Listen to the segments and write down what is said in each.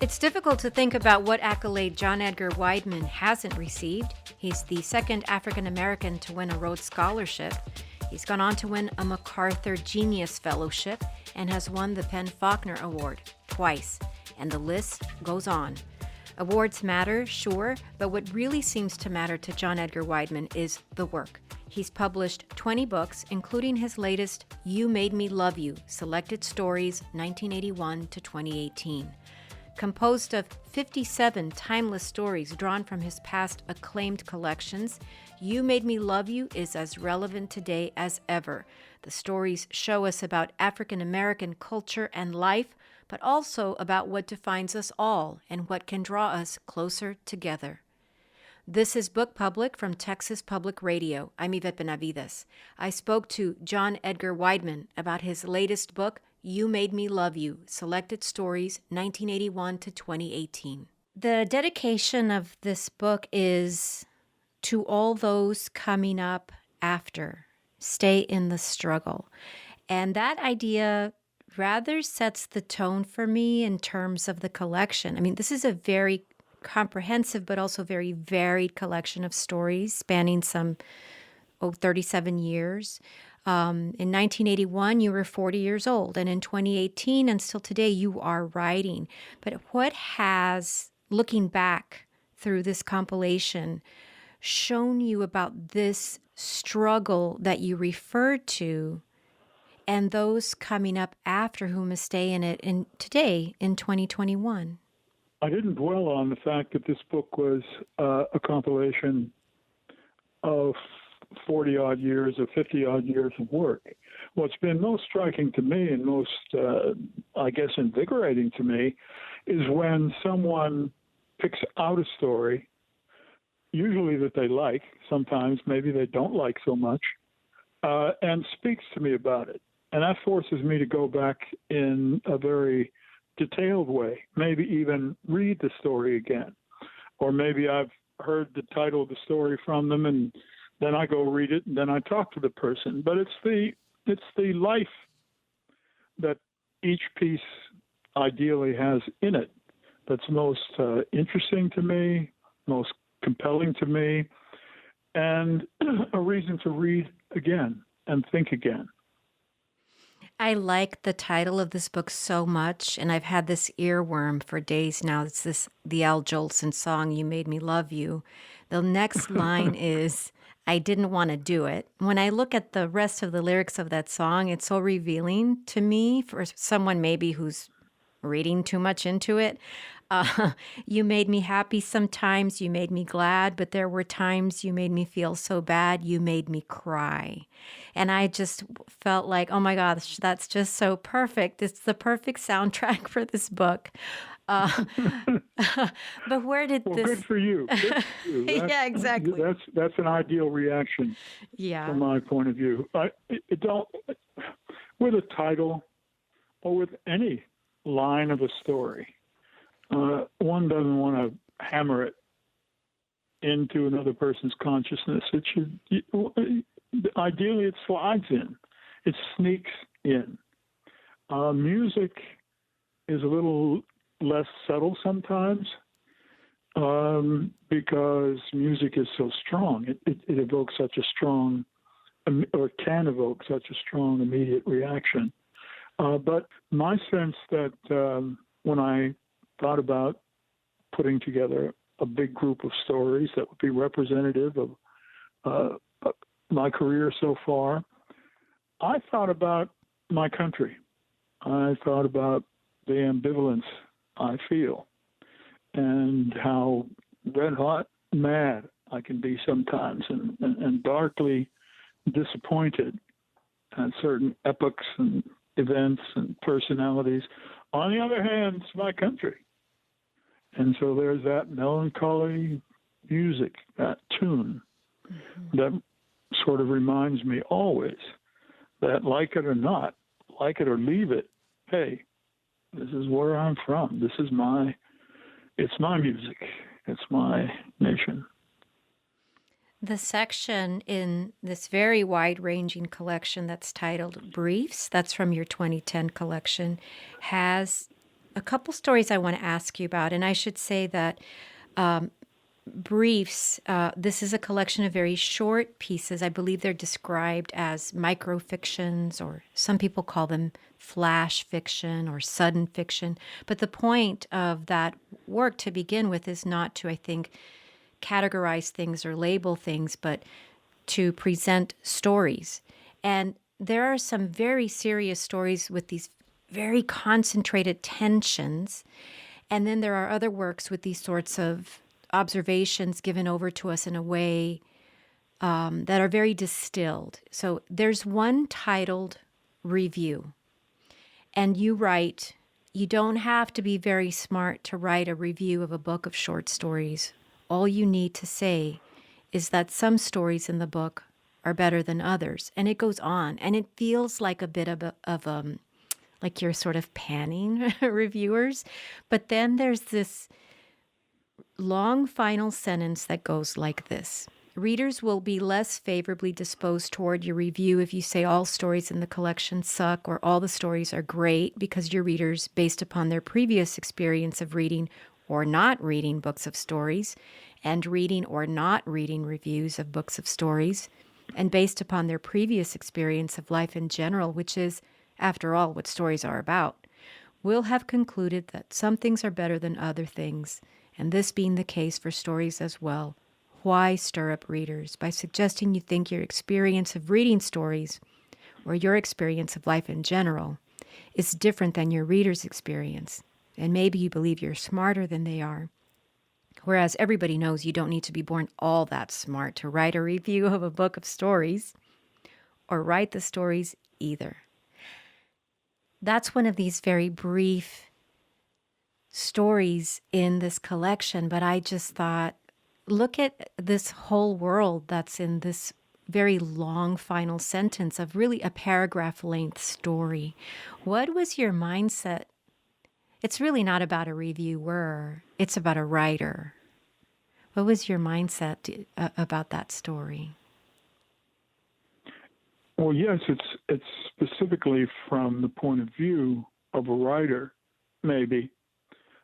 It's difficult to think about what accolade John Edgar Wideman hasn't received. He's the second African American to win a Rhodes Scholarship. He's gone on to win a MacArthur Genius Fellowship and has won the Penn Faulkner Award twice. And the list goes on. Awards matter, sure, but what really seems to matter to John Edgar Wideman is the work. He's published 20 books, including his latest, You Made Me Love You, Selected Stories, 1981 to 2018. Composed of 57 timeless stories drawn from his past acclaimed collections, You Made Me Love You is as relevant today as ever. The stories show us about African American culture and life, but also about what defines us all and what can draw us closer together. This is Book Public from Texas Public Radio. I'm Yvette Benavides. I spoke to John Edgar Wideman about his latest book, You Made Me Love You, Selected Stories, 1981 to 2018. The dedication of this book is to all those coming up after. Stay in the struggle. And that idea rather sets the tone for me in terms of the collection. I mean, this is a very comprehensive but also very varied collection of stories spanning some 37 years. In 1981, you were 40 years old, and in 2018 and still today, you are writing. But what has, looking back through this compilation, shown you about this struggle that you referred to and those coming up after who must stay in it today in 2021? I didn't dwell on the fact that this book was a compilation of 40-odd years or 50-odd years of work. What's been most striking to me and most, invigorating to me is when someone picks out a story, usually that they like, sometimes maybe they don't like so much, and speaks to me about it. And that forces me to go back in a very detailed way, maybe even read the story again. Or maybe I've heard the title of the story from them and then I go read it and then I talk to the person. But it's the life that each piece ideally has in it that's most interesting to me, most compelling to me, and a reason to read again and think again. I like the title of this book so much, and I've had this earworm for days now. It's the Al Jolson song, You Made Me Love You. The next line is, I didn't want to do it. When I look at the rest of the lyrics of that song, it's so revealing to me for someone maybe who's reading too much into it. You made me happy sometimes, you made me glad, but there were times you made me feel so bad, you made me cry. And I just felt like, oh my gosh, that's just so perfect. It's the perfect soundtrack for this book. But where did this... Good for you. Good for you. Yeah, exactly. That's an ideal reaction from my point of view. With a title or with any line of a story, one doesn't want to hammer it into another person's consciousness. It should, ideally, it slides in. It sneaks in. Music is a little less subtle sometimes because music is so strong. It evokes such a strong, or can evoke such a strong immediate reaction. But my sense that when I thought about putting together a big group of stories that would be representative of my career so far, I thought about my country. I thought about the ambivalence I feel and how red hot mad I can be sometimes and darkly disappointed at certain epochs and events and personalities. On the other hand, it's my country. And so there's that melancholy music, that tune, that sort of reminds me always that like it or not, like it or leave it, hey, this is where I'm from. It's my music. It's my nation. The section in this very wide-ranging collection that's titled Briefs, that's from your 2010 collection, has a couple stories I want to ask you about, and I should say that briefs. This is a collection of very short pieces. I believe they're described as microfictions, or some people call them flash fiction or sudden fiction. But the point of that work to begin with is not to, I think, categorize things or label things, but to present stories. And there are some very serious stories with these very concentrated tensions. And then there are other works with these sorts of observations given over to us in a way that are very distilled. So there's one titled Review. And you write, you don't have to be very smart to write a review of a book of short stories. All you need to say is that some stories in the book are better than others. And it goes on. And it feels like a bit of like you're sort of panning reviewers. But then there's this long final sentence that goes like this. Readers will be less favorably disposed toward your review if you say all stories in the collection suck or all the stories are great, because your readers, based upon their previous experience of reading or not reading books of stories, and reading or not reading reviews of books of stories, and based upon their previous experience of life in general, which is, after all, what stories are about, will have concluded that some things are better than other things, and this being the case for stories as well. Why stir up readers by suggesting you think your experience of reading stories, or your experience of life in general, is different than your reader's experience, and maybe you believe you're smarter than they are, whereas everybody knows you don't need to be born all that smart to write a review of a book of stories, or write the stories either. That's one of these very brief stories in this collection, but I just thought, look at this whole world that's in this very long final sentence of really a paragraph-length story. What was your mindset? It's really not about a reviewer. It's about a writer. What was your mindset about that story? Well, yes, it's specifically from the point of view of a writer, maybe,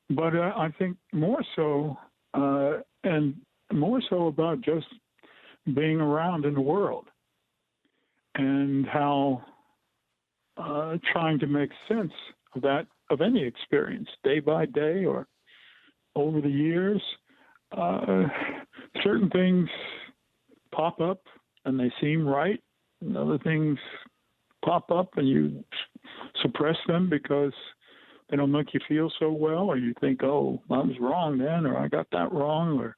but I think more so, and more so about just being around in the world and how trying to make sense of any experience, day by day or over the years. Certain things pop up and they seem right, and other things pop up and you suppress them because they don't make you feel so well, or you think, oh, I was wrong then, or I got that wrong, or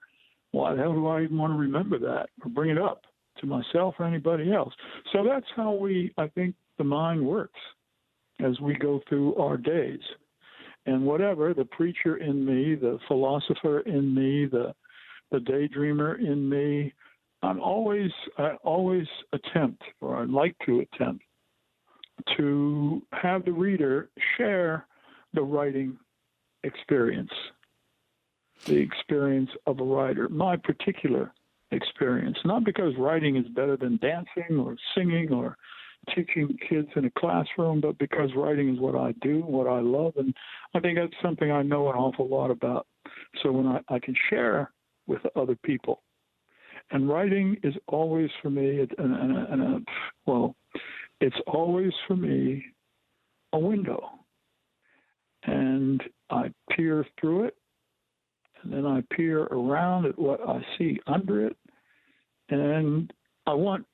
why the hell do I even want to remember that or bring it up to myself or anybody else? So that's how I think the mind works as we go through our days. And whatever, the preacher in me, the philosopher in me, the daydreamer in me, I always attempt, or I'd like to attempt, to have the reader share the writing experience, the experience of a writer, my particular experience, not because writing is better than dancing or singing or teaching kids in a classroom, but because writing is what I do, what I love, and I think that's something I know an awful lot about. So when I can share with other people, and writing is always for me, it's always for me a window, and I peer through it, and then I peer around at what I see under it, and I want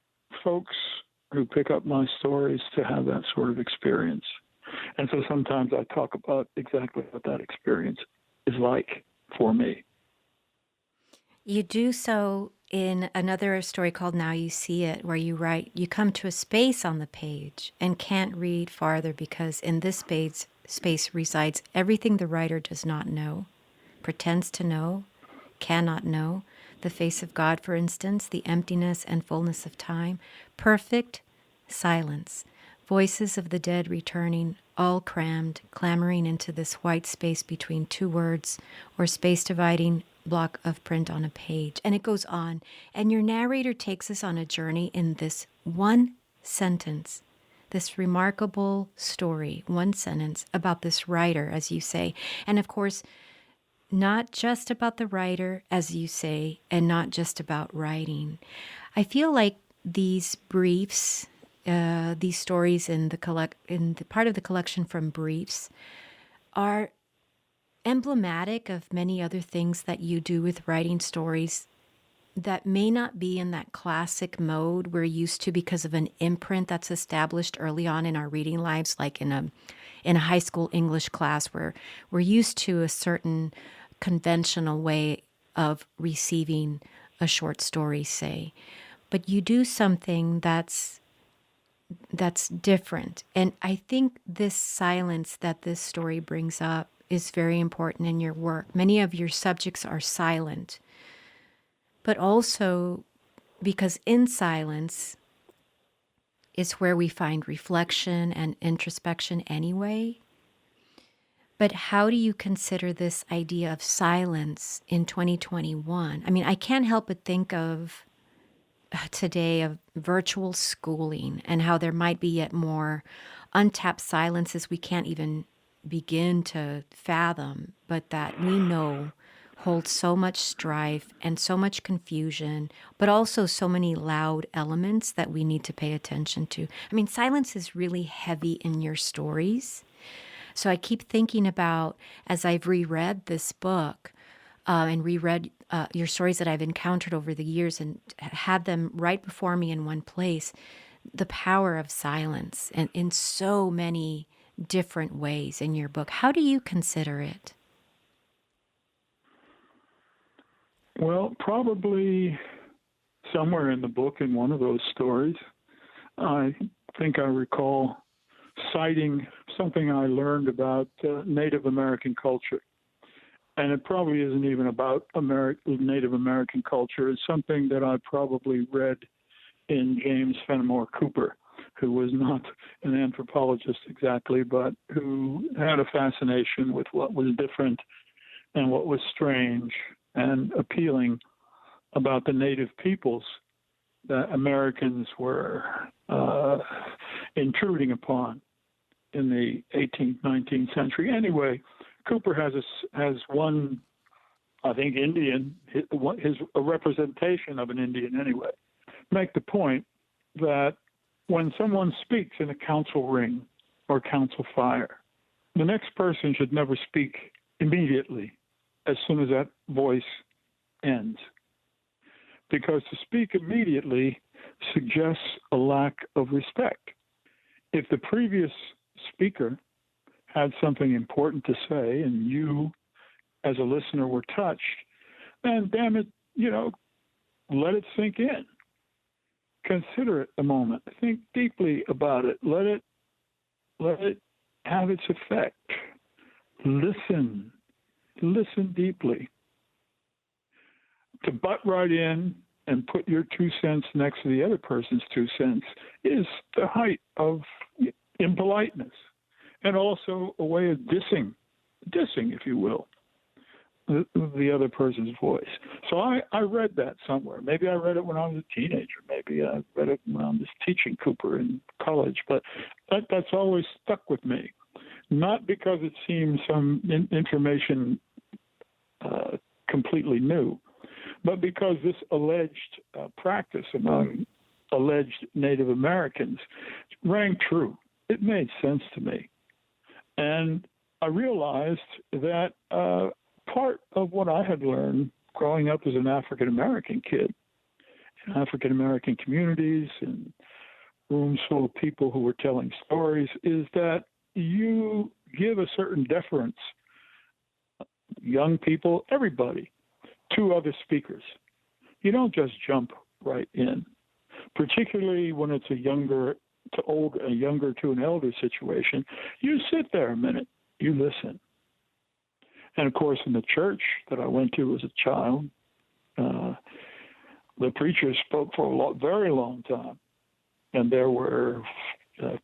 folks who pick up my stories to have that sort of experience. And so sometimes I talk about exactly what that experience is like for me. You do so in another story called Now You See It, where you write, you come to a space on the page and can't read farther because in this space resides everything the writer does not know, pretends to know, cannot know, the face of God, for instance, the emptiness and fullness of time, perfect silence, voices of the dead returning, all crammed, clamoring into this white space between two words or space dividing block of print on a page. And it goes on. And your narrator takes us on a journey in this one sentence this remarkable story, one sentence about this writer, as you say. And of course, not just about the writer, as you say, and not just about writing. I feel like these briefs, these stories in the part of the collection from Briefs, are emblematic of many other things that you do with writing stories that may not be in that classic mode we're used to because of an imprint that's established early on in our reading lives, like in a high school English class where we're used to a certain conventional way of receiving a short story, say. But you do something that's different. And I think this silence that this story brings up is very important in your work. Many of your subjects are silent, but also because in silence is where we find reflection and introspection anyway. But how do you consider this idea of silence in 2021? I mean, I can't help but think of today of virtual schooling and how there might be yet more untapped silences we can't even begin to fathom, but that we know hold so much strife and so much confusion, but also so many loud elements that we need to pay attention to. I mean, silence is really heavy in your stories. So I keep thinking about, as I've reread this book and reread your stories that I've encountered over the years and had them right before me in one place, the power of silence and in so many different ways in your book. How do you consider it? Well, probably somewhere in the book in one of those stories, I think I recall citing something I learned about Native American culture. And it probably isn't even about Native American culture. It's something that I probably read in James Fenimore Cooper, who was not an anthropologist exactly, but who had a fascination with what was different and what was strange and appealing about the native peoples that Americans were intruding upon in the 18th, 19th century. Anyway, Cooper has one, I think, Indian, a representation of an Indian anyway, make the point that when someone speaks in a council ring or council fire, the next person should never speak immediately as soon as that voice ends. Because to speak immediately suggests a lack of respect. If the previous speaker had something important to say and you as a listener were touched, then damn it, let it sink in. Consider it a moment. Think deeply about it. Let it have its effect. Listen deeply. To butt right in and put your 2 cents next to the other person's 2 cents is the height of impoliteness, and also a way of dissing, if you will, the other person's voice. So I read that somewhere. Maybe I read it when I was a teenager. Maybe I read it when I was teaching Cooper in college. But that's always stuck with me. Not because it seems some information completely new, but because this alleged practice among alleged Native Americans rang true. It made sense to me. And I realized that part of what I had learned growing up as an African-American kid, in African-American communities and rooms full of people who were telling stories, is that you give a certain deference, young people, everybody, to other speakers. You don't just jump right in, particularly when it's a younger to an elder situation. You sit there a minute, you listen. And of course, in the church that I went to as a child, the preacher spoke for a very long time, and there were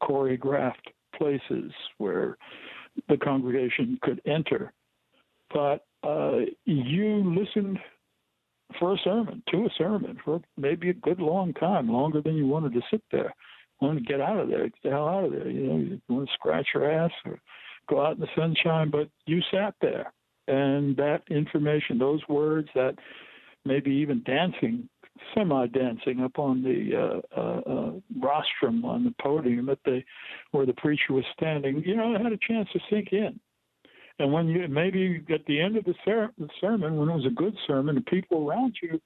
choreographed places where the congregation could enter. But you listened for a sermon, for maybe a good long time, longer than you wanted to sit there. want to get out of there, get the hell out of there. You want to scratch your ass or go out in the sunshine, but you sat there. And that information, those words, that maybe even dancing, semi-dancing up on the rostrum on the podium where the preacher was standing, it had a chance to sink in. And when maybe at the end of the sermon, when it was a good sermon, the people around you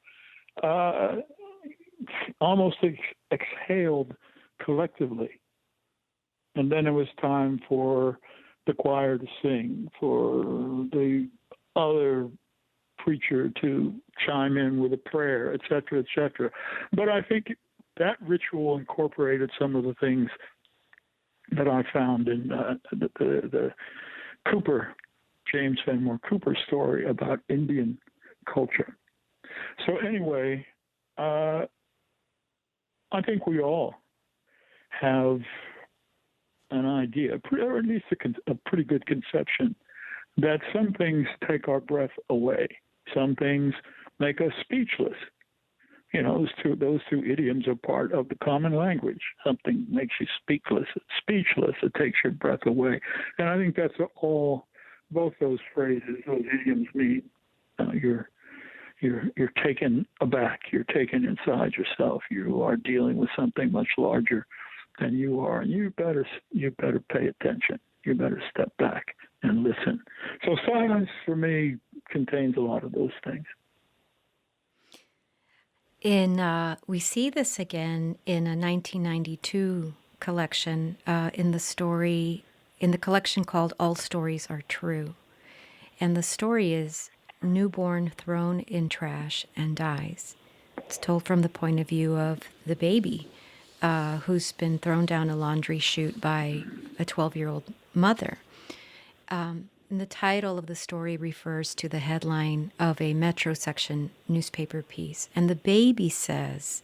almost exhaled collectively. And then it was time for the choir to sing, for the other preacher to chime in with a prayer, et cetera, et cetera. But I think that ritual incorporated some of the things that I found in the Cooper, James Fenimore Cooper story about Indian culture. So anyway, I think we all have an idea, or at least a pretty good conception, that some things take our breath away. Some things make us speechless. Those two idioms are part of the common language. Something makes you speechless. It takes your breath away. And I think that's all both those phrases, those idioms mean. You're taken aback. You're taken inside yourself. You are dealing with something much larger than you are, and you better pay attention. You better step back and listen. So silence for me contains a lot of those things. We see this again in a 1992 collection in the collection called All Stories Are True. And the story is Newborn Thrown in Trash and Dies. It's told from the point of view of the baby who's been thrown down a laundry chute by a 12-year-old mother. And the title of the story refers to the headline of a Metro section newspaper piece. And the baby says,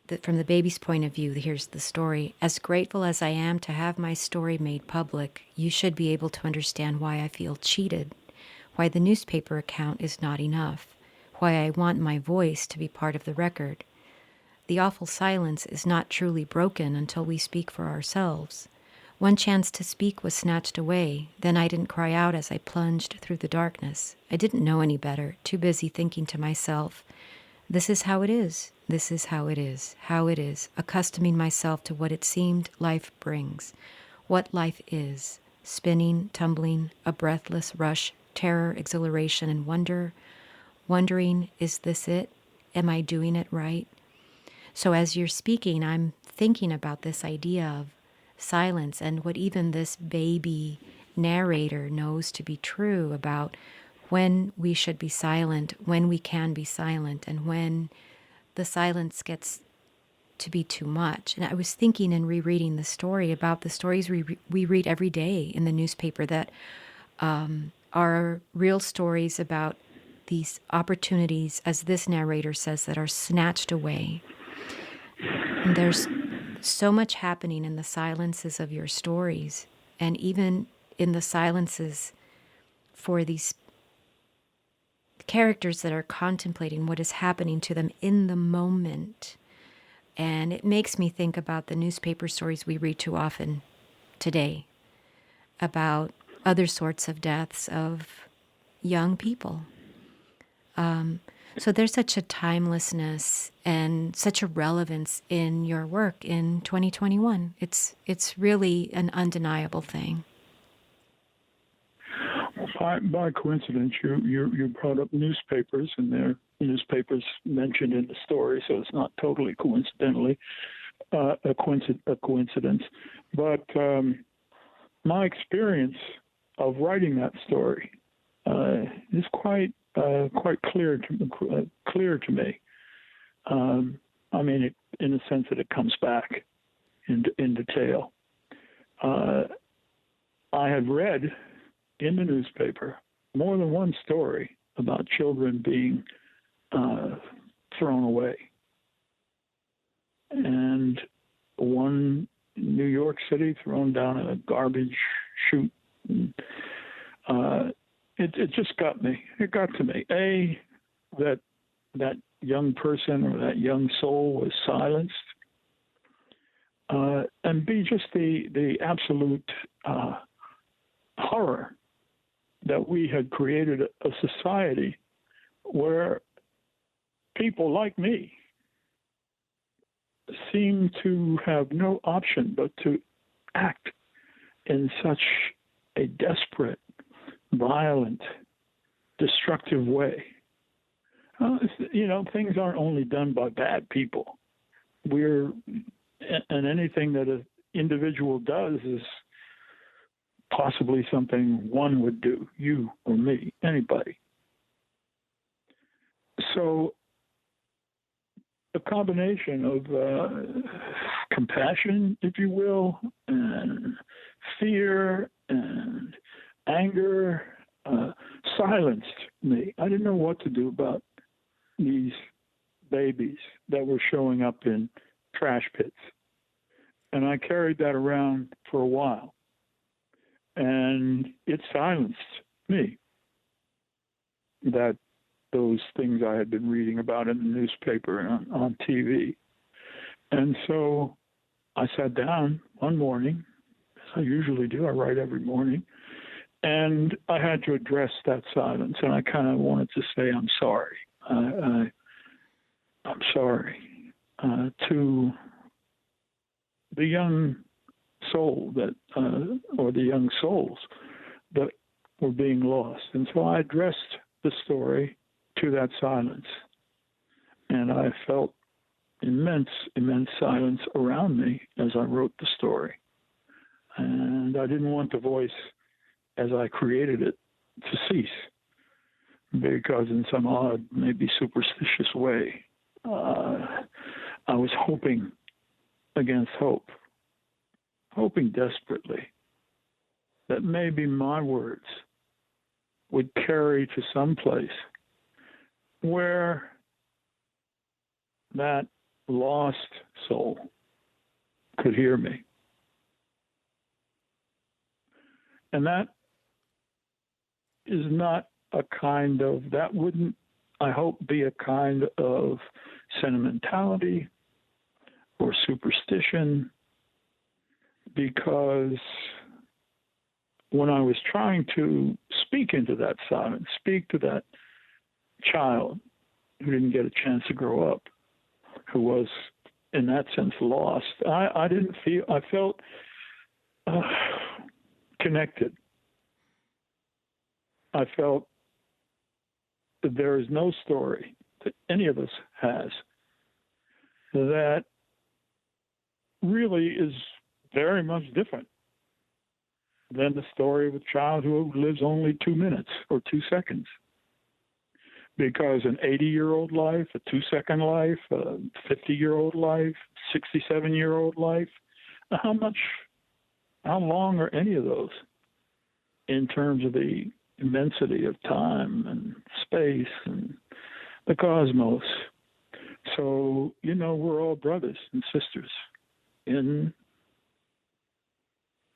that from the baby's point of view, here's the story. As grateful as I am to have my story made public, you should be able to understand why I feel cheated, why the newspaper account is not enough, why I want my voice to be part of the record. The awful silence is not truly broken until we speak for ourselves. One chance to speak was snatched away. Then I didn't cry out as I plunged through the darkness. I didn't know any better, too busy thinking to myself, this is how it is. This is how it is, accustoming myself to what it seemed life brings, what life is, spinning, tumbling, a breathless rush, terror, exhilaration, and wondering, is this it? Am I doing it right? So as you're speaking, I'm thinking about this idea of silence and what even this baby narrator knows to be true about when we should be silent, when we can be silent, and when the silence gets to be too much. And I was thinking in rereading the story about the stories we read every day in the newspaper that are real stories about these opportunities, as this narrator says, that are snatched away. And there's so much happening in the silences of your stories, and even in the silences for these characters that are contemplating what is happening to them in the moment. And it makes me think about the newspaper stories we read too often today about other sorts of deaths of young people. So there's such a timelessness and such a relevance in your work in 2021. It's really an undeniable thing. By coincidence, you brought up newspapers, and there are newspapers mentioned in the story, so it's not totally coincidentally a coincidence. But my experience of writing that story is quite clear to me. I mean, in the sense that it comes back in detail. I had read in the newspaper more than one story about children being thrown away. And one in New York City thrown down a garbage chute. It just got me. It got to me. That young person or that young soul was silenced and B, just the absolute horror that we had created a society where people like me seem to have no option but to act in such a desperate, violent, destructive way. Things aren't only done by bad people. And anything that an individual does is possibly something one would do, you or me, anybody. So a combination of compassion, if you will, and fear and anger silenced me. I didn't know what to do about these babies that were showing up in trash pits. And I carried that around for a while. And it silenced me, that those things I had been reading about in the newspaper and on TV. And so I sat down one morning, as I usually do. I write every morning. And I had to address that silence. And I kind of wanted to say, I'm sorry. I'm sorry to the young soul or the young souls that were being lost. And so I addressed the story to that silence. And I felt immense silence around me as I wrote the story. And I didn't want the voice, as I created it, to cease, because in some odd, maybe superstitious way, I was hoping against hope, hoping desperately that maybe my words would carry to some place where that lost soul could hear me. And that is not that wouldn't, I hope, be a kind of sentimentality or superstition, because when I was trying to speak into that silence, speak to that child who didn't get a chance to grow up, who was in that sense lost, I felt connected. I felt that there is no story that any of us has that really is very much different than the story of a child who lives only 2 minutes or 2 seconds. Because an 80-year-old life, a 2-second life, a 50-year-old life, 67-year-old life, how long are any of those in terms of the immensity of time and space and the cosmos? So, we're all brothers and sisters in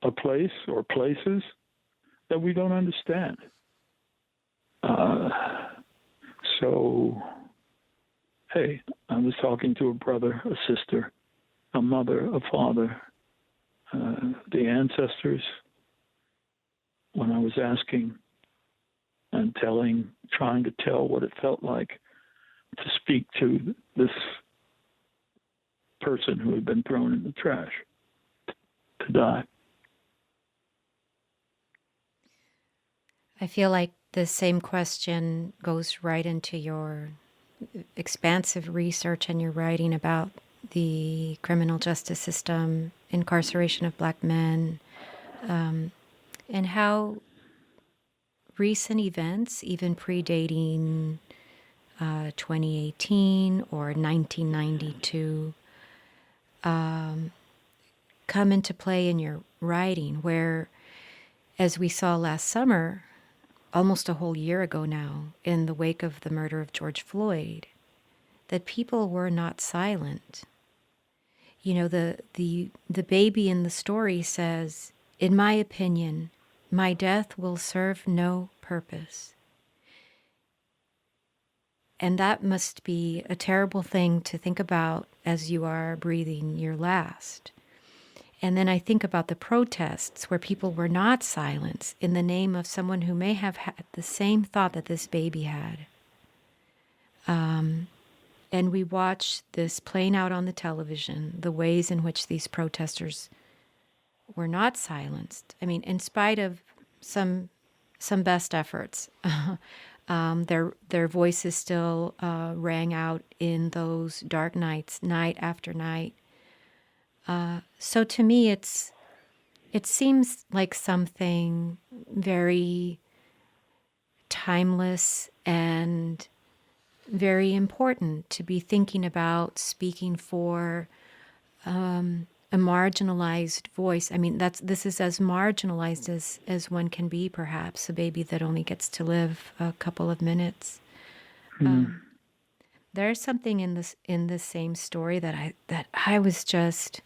a place or places that we don't understand. So, hey, I was talking to a brother, a sister, a mother, a father, the ancestors, when I was asking and trying to tell what it felt like to speak to this person who had been thrown in the trash to die. I feel like the same question goes right into your expansive research and your writing about the criminal justice system, incarceration of Black men, and how recent events, even predating 2018 or 1992, come into play in your writing, where, as we saw last summer, almost a whole year ago now, in the wake of the murder of George Floyd, that people were not silent. The baby in the story says, "In my opinion, my death will serve no purpose." And that must be a terrible thing to think about as you are breathing your last. And then I think about the protests where people were not silenced in the name of someone who may have had the same thought that this baby had. And we watch this playing out on the television, the ways in which these protesters were not silenced. I mean, in spite of some best efforts, their voices still rang out in those dark nights, night after night. So to me, it seems like something very timeless and very important to be thinking about, speaking for a marginalized voice. I mean, this is as marginalized as one can be, perhaps, a baby that only gets to live a couple of minutes. There's something in this same story that I was just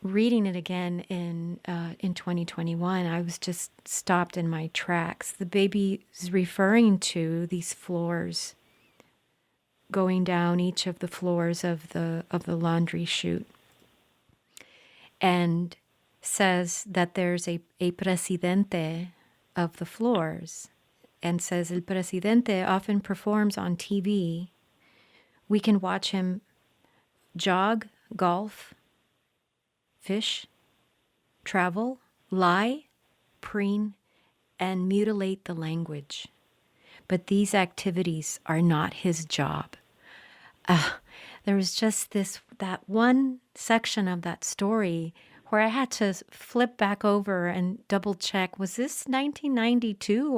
reading it again in 2021. I was just stopped in my tracks. The baby is referring to these floors, going down each of the floors of the laundry chute, and says that there's a presidente of the floors, and says el presidente often performs on TV. We can watch him jog, golf, fish, travel, lie, preen, and mutilate the language. But these activities are not his job. There was just that one section of that story where I had to flip back over and double check, was this 1992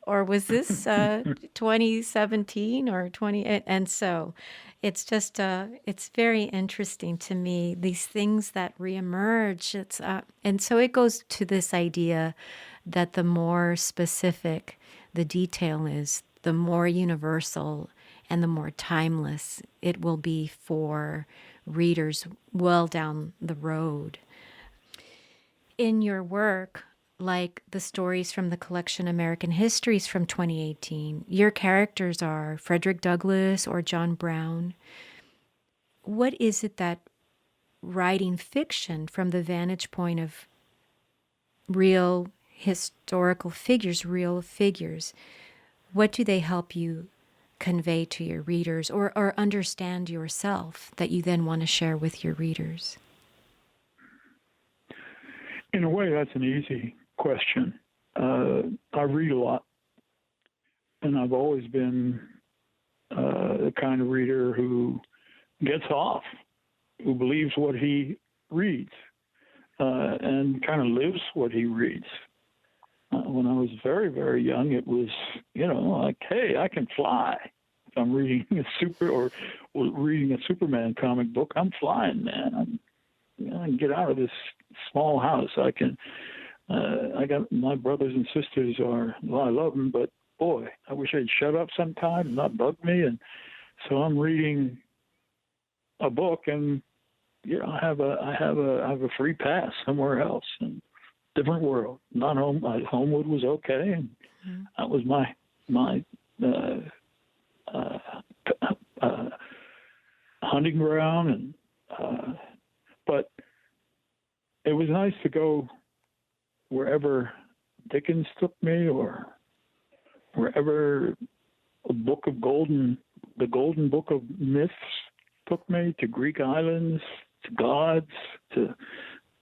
or was this 2017 or 20? And so it's just, it's very interesting to me, these things that reemerge. And so it goes to this idea that the more specific the detail is, the more universal and the more timeless it will be for readers well down the road. In your work, like the stories from the collection American Histories from 2018, your characters are Frederick Douglass or John Brown. What is it that writing fiction from the vantage point of real historical figures, real figures, what do they help you convey to your readers or understand yourself that you then want to share with your readers? In a way, that's an easy question. I read a lot, and I've always been the kind of reader who gets off, who believes what he reads, and kind of lives what he reads. When I was very, very young, it was, like, hey, I can fly. If I'm reading reading a Superman comic book, I'm flying, man. I can get out of this small house. I can. I got my brothers and sisters I love them, but boy, I wish they'd shut up sometime and not bug me. And so I'm reading a book, and I have a free pass somewhere else. And different world, not home. Homewood was okay, and that was my hunting ground. And but it was nice to go wherever Dickens took me, or wherever the Golden Book of Myths took me, to Greek islands, to gods, to.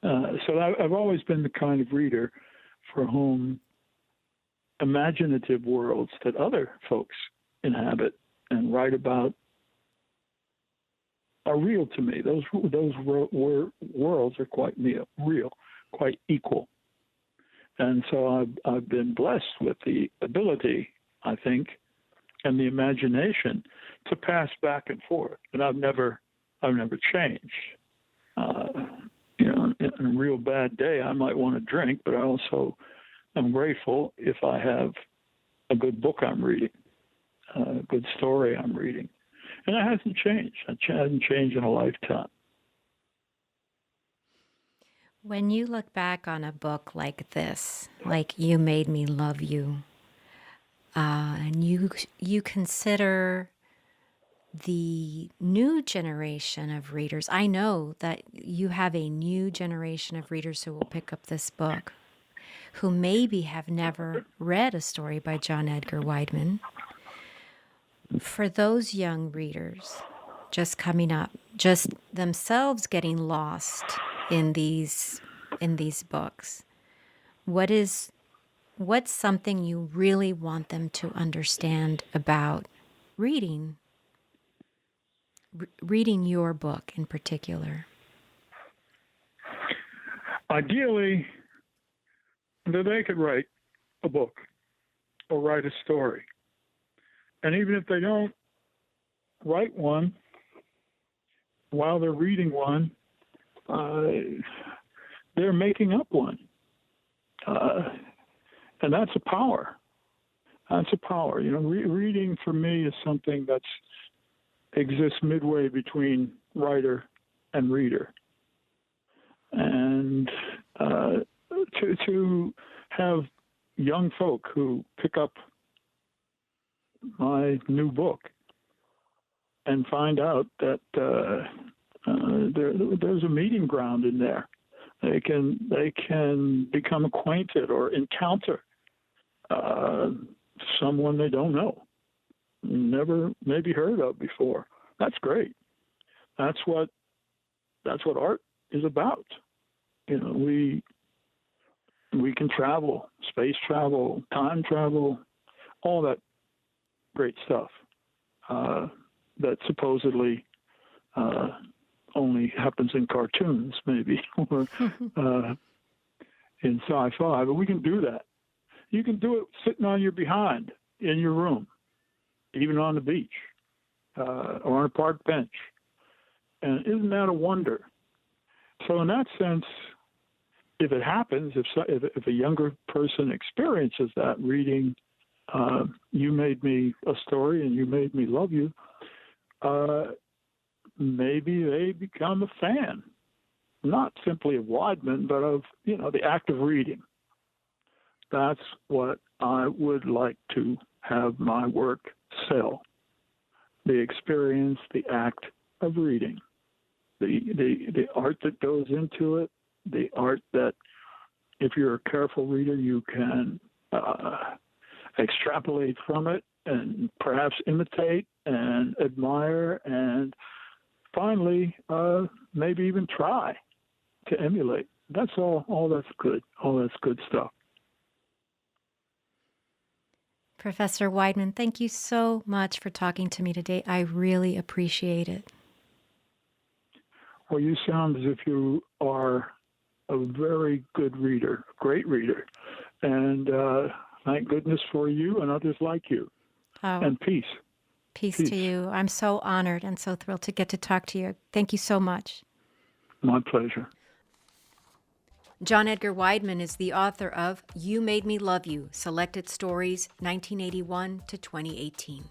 So I've always been the kind of reader for whom imaginative worlds that other folks inhabit and write about are real to me. Those worlds are quite real, quite equal. And so I've been blessed with the ability, I think, and the imagination to pass back and forth. And I've never changed. In a real bad day, I might want to drink, but I also am grateful if I have a good book I'm reading, a good story I'm reading. And that hasn't changed. It hasn't changed in a lifetime. When you look back on a book like this, like You Made Me Love You, and you consider the new generation of readers, I know that you have a new generation of readers who will pick up this book, who maybe have never read a story by John Edgar Wideman. For those young readers just coming up, just themselves getting lost in these books, what's something you really want them to understand about reading your book in particular? Ideally, that they could write a book or write a story. And even if they don't write one, while they're reading one, they're making up one. And that's a power. That's a power. Reading for me is something that exists midway between writer and reader. And to have young folk who pick up my new book and find out that there's a meeting ground in there. They can become acquainted or encounter someone they don't know, never maybe heard of before. That's great. That's what art is about. We can travel, space travel, time travel, all that great stuff that supposedly only happens in cartoons, maybe, or in sci-fi. But we can do that. You can do it sitting on your behind in your room, even on the beach, or on a park bench. And isn't that a wonder? So in that sense, if it happens, if a younger person experiences that reading, You Made Me a Story and You Made Me Love You, maybe they become a fan, not simply of Wideman, but of, the act of reading. That's what I would like to have my work sell. The experience, the act of reading, the art that goes into it, the art that, if you're a careful reader, you can extrapolate from it and perhaps imitate and admire and finally maybe even try to emulate. That's all that's good. All that's good stuff. Professor Wideman, thank you so much for talking to me today. I really appreciate it. Well, you sound as if you are a very good reader, a great reader. And thank goodness for you and others like you. Oh, and peace. Peace to you. I'm so honored and so thrilled to get to talk to you. Thank you so much. My pleasure. John Edgar Wideman is the author of You Made Me Love You, Selected Stories, 1981 to 2018.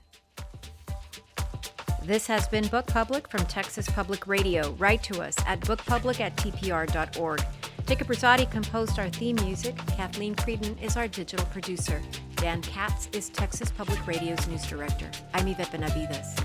This has been Book Public from Texas Public Radio. Write to us at bookpublic@tpr.org. Jacob Rosati composed our theme music. Kathleen Frieden is our digital producer. Dan Katz is Texas Public Radio's news director. I'm Yvette Benavides.